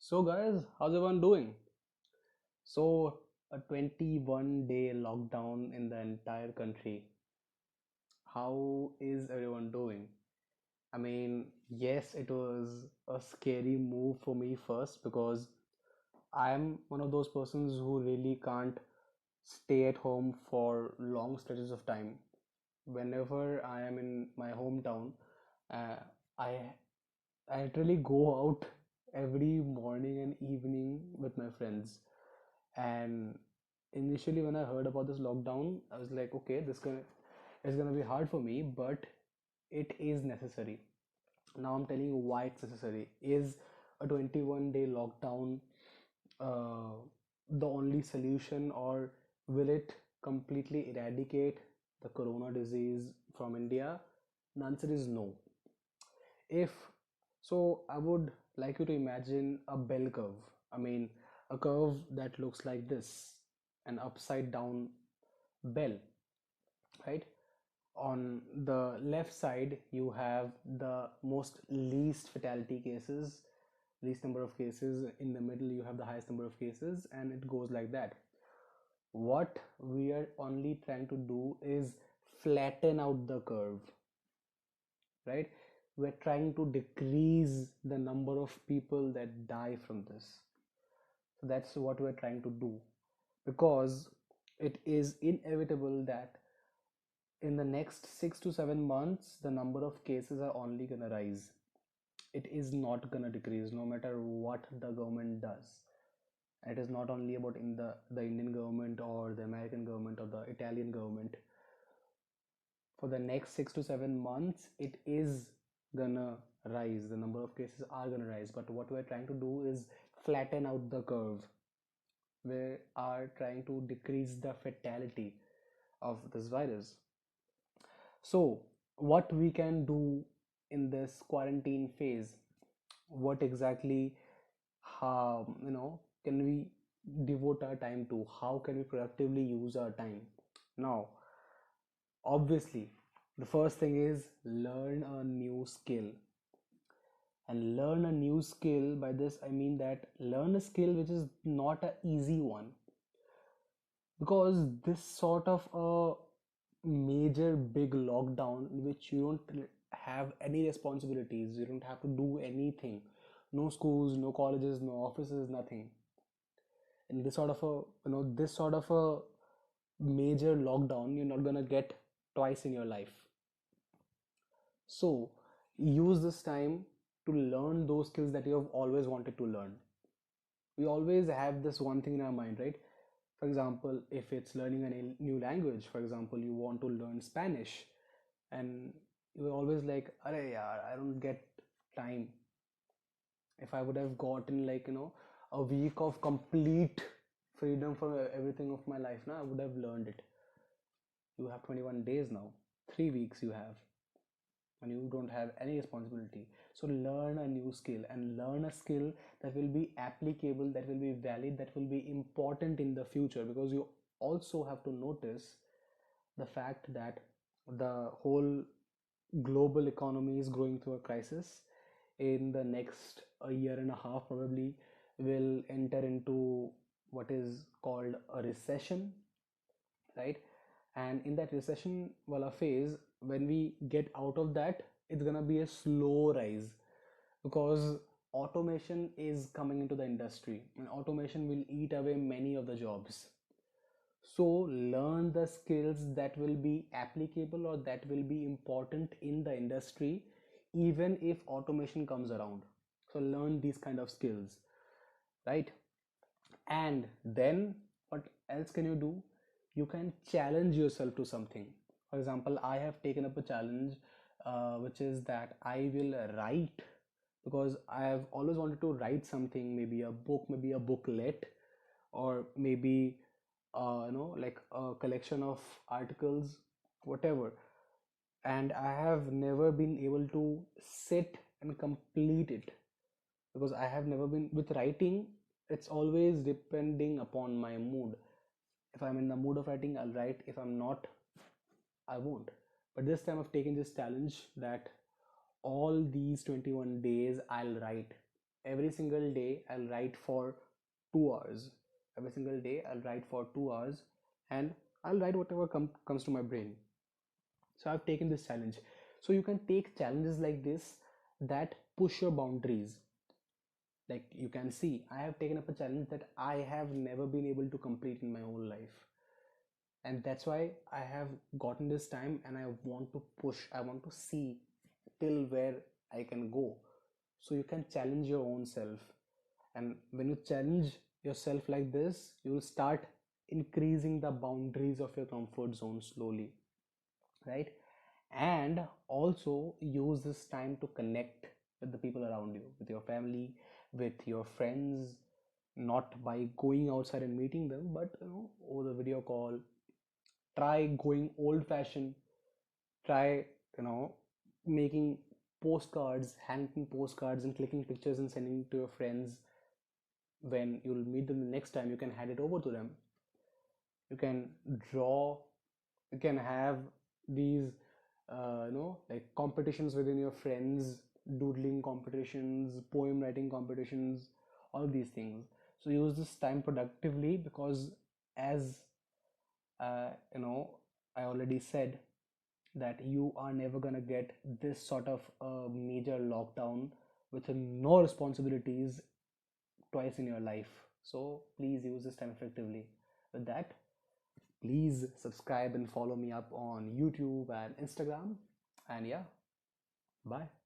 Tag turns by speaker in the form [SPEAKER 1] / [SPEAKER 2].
[SPEAKER 1] So, guys, how's everyone doing? So, a 21-day lockdown in the entire country. How is everyone doing? I mean, yes, it was a scary move for me first because I am one of those persons who really can't stay at home for long stretches of time. Whenever I am in my hometown, uh, I I literally go out every morning and evening with my friends. And initially, when I heard about this lockdown, I was like, okay, it's gonna be hard for me, but it is necessary. Now I'm telling you why it's necessary. Is a 21-day lockdown uh, the only solution, or will it completely eradicate the corona disease from India? The answer is no. If so, I would like you to imagine a bell curve. I mean, a curve that looks like this, an upside down bell, right? On the left side, you have the most least fatality cases, least number of cases. In the middle, you have the highest number of cases, and it goes like that. What we are only trying to do is flatten out the curve, right? We're trying to decrease the number of people that die from this. So that's what we're trying to do, because it is inevitable that in the next 6 to 7 months, the number of cases are only gonna rise. It is not gonna decrease no matter what the government does. It is not only about in the Indian government or the American government or the Italian government. For the next 6 to 7 months, it is gonna rise. The number of cases are gonna rise. But what we're trying to do is flatten out the curve. We are trying to decrease the fatality of this virus. So, what we can do in this quarantine phase? What exactly, how can we devote our time to? How can we productively use our time? Now, obviously, the first thing is learn a new skill. And learn a new skill, by this I mean that learn a skill which is not an easy one, because this sort of a major big lockdown in which you don't have any responsibilities, you don't have to do anything, no schools, no colleges, no offices, nothing. In this sort of a major lockdown, you're not gonna get twice in your life. So use this time to learn those skills that you have always wanted to learn. We always have this one thing in our mind, right? For example, if it's learning a new language, for example, you want to learn Spanish, and you're always like, "Arey yaar, I don't get time. If I would have gotten a week of complete freedom from everything of my life, now I would have learned it." You have 21 days now, 3 weeks you have, and you don't have any responsibility. So learn a new skill, and learn a skill that will be applicable, that will be valid, that will be important in the future, because you also have to notice the fact that the whole global economy is going through a crisis. In the next a year and a half, probably will enter into what is called a recession, right? And in that recession wala phase, when we get out of that, it's gonna be a slow rise, because automation is coming into the industry, and automation will eat away many of the jobs. So learn the skills that will be applicable or that will be important in the industry, even if automation comes around. So learn these kind of skills, right? And then what else can you do? You can challenge yourself to something. For example, I have taken up a challenge, which is that I will write, because I have always wanted to write something, maybe a book, maybe a booklet, or maybe like a collection of articles, whatever. And I have never been able to sit and complete it, because I have never been with writing. It's always depending upon my mood. If I'm in the mood of writing, I'll write. If I'm not, I won't. But this time I've taken this challenge that all these 21 days I'll write every single day I'll write for 2 hours. Every single day I'll write for 2 hours, and I'll write whatever comes to my brain. So I've taken this challenge. So you can take challenges like this that push your boundaries. Like you can see, I have taken up a challenge that I have never been able to complete in my whole life, and that's why I have gotten this time, and I want to push, I want to see till where I can go. So you can challenge your own self, and when you challenge yourself like this, you will start increasing the boundaries of your comfort zone slowly, right? And also use this time to connect with the people around you, with your family, with your friends, not by going outside and meeting them, but over the video call. Try going old fashioned. Try, you know making postcards, hanging postcards and clicking pictures and sending to your friends. When you'll meet them the next time, you can hand it over to them. You can draw, you can have these like competitions within your friends, doodling competitions, poem writing competitions, all these things. So use this time productively, because as uh, you know I already said that you are never gonna get this sort of a major lockdown with no responsibilities twice in your life. So please use this time effectively. With that, please subscribe and follow me up on YouTube and Instagram. And yeah, bye.